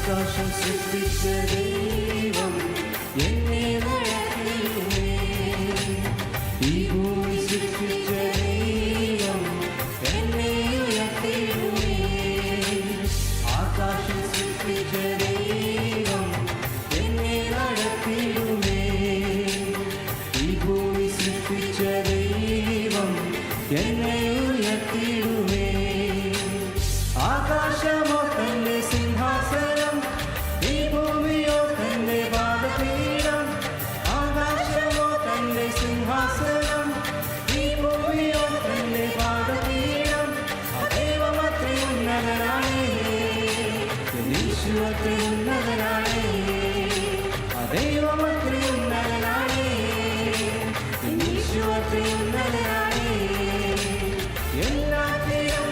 ആകാശം സൃഷ്ടിച്ച ദൈവം എന്നെ നടത്തിയിടുമേ. ഈ ഭൂമി സൃഷ്ടിച്ച ദൈവം എന്നെ ഉയർത്തിയിടുമേ. ആകാശം സൃഷ്ടിച്ച ദൈവം എന്നെ നടത്തിയിടുമേ. ഈ ഭൂമി സൃഷ്ടിച്ച ദൈവം എന്നെ ഉയർത്തിയിടുമേ. ആകാശമോ തന്റെ സിംഹാസനം, ഈ ഭൂമിയോ തന്റെ പാദപീഠം. ആകാശമോ തന്റെ സിംഹാസനം, ഈ ഭൂമിയോ തന്റെ പാദപീഠം. ദൈവമത്രേ ഉന്നതനാണേ, യേശുവത്രേ ഉന്നതനാണേ. ദൈവമത്രേ ഉന്നതനാണേ, യേശുവത്രേ ഉന്നതനാണേ. എല്ലാത്തിലും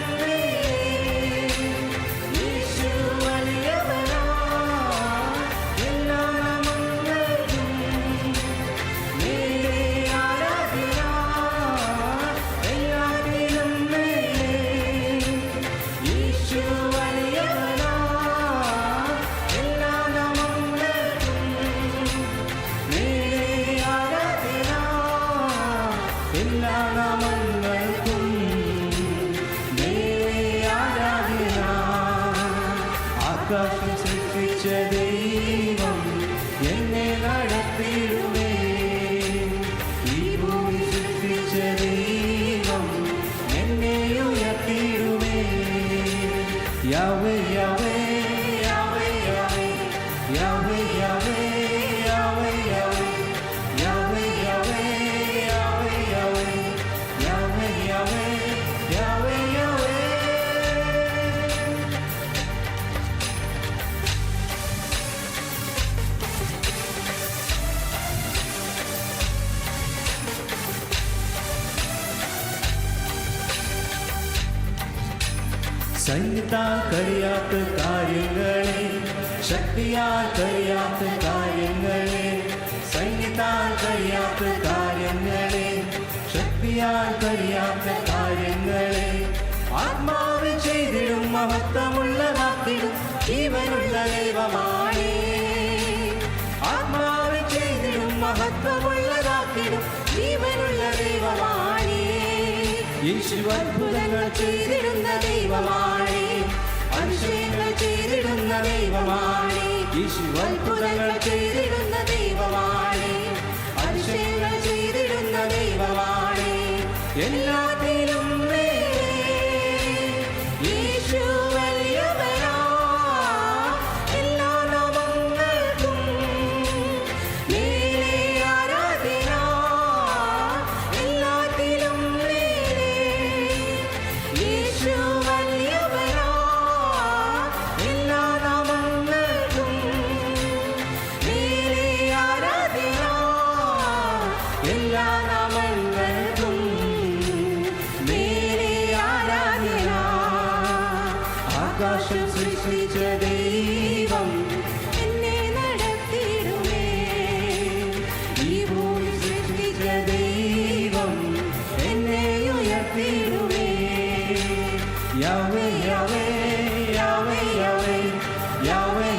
ആകാശം സൃഷ്ടിച്ച ദൈവം എന്നെ നടത്തിയിടുമേ. ഈ ഭൂമി സൃഷ്ടിച്ച ദൈവം എന്നെ ഉയർത്തിയിടുമേ. Yahweh Yahweh Yahweh Yahweh Yahweh Yahweh Yahweh Yahweh Yahweh Yahweh Yahweh Yahweh Yahweh Yahweh Yahweh. സൈന്യത്താൽ കഴിയാത്ത കാര്യങ്ങളെ, ശക്തിയാൽ കഴിയാത്ത കാര്യങ്ങളെ, സൈന്യത്താൽ കഴിയാത്ത കാര്യങ്ങളെ, ശക്തിയാൽ കഴിയാത്ത കാര്യങ്ങളെ, ആത്മാവ് ചെയ്തിടും മഹത്വമുള്ളതാക്കിടും ജീവനുള്ള ദൈവമാണേ. ആത്മാവ് ചെയ്തിടും മഹത്വമുള്ളതാക്കിടും ജീവനുള്ള ദൈവമാണേ. യേശു അത്ഭുതങ്ങൾ ചെയ്തിടുന്ന ദൈവമാണേ, അതിശയങ്ങൾ ചെയ്തിടുന്ന ദൈവമാണേ. യേശു അത്ഭുതങ്ങൾ ചെയ്തിടുന്ന ദൈവമാണേ, അതിശയങ്ങൾ ചെയ്തിടുന്ന ദൈവമാണേ. എല്ലാത്തിലും യേശു വലിയവനാ, എല്ലാ നാമങ്ങൾക്കും മേലെ ആരാധന. എല്ലാത്തിലും യേശു വലിയവനാ, എല്ലാ നാമങ്ങൾക്കും മേലെ ആരാധന. എല്ലാ നാമങ്ങൾക്കും മേലെ ആരാധന. ആകാശം സൃഷ്ടിച്ച ദൈവം എന്നെ നടത്തിയിടുമേ. ഈ ഭൂമി സൃഷ്ടിച്ച ദൈവം എന്നെ ഉയർത്തിയിടുമേ. Yahweh Yahweh Yahweh Yahweh Yahweh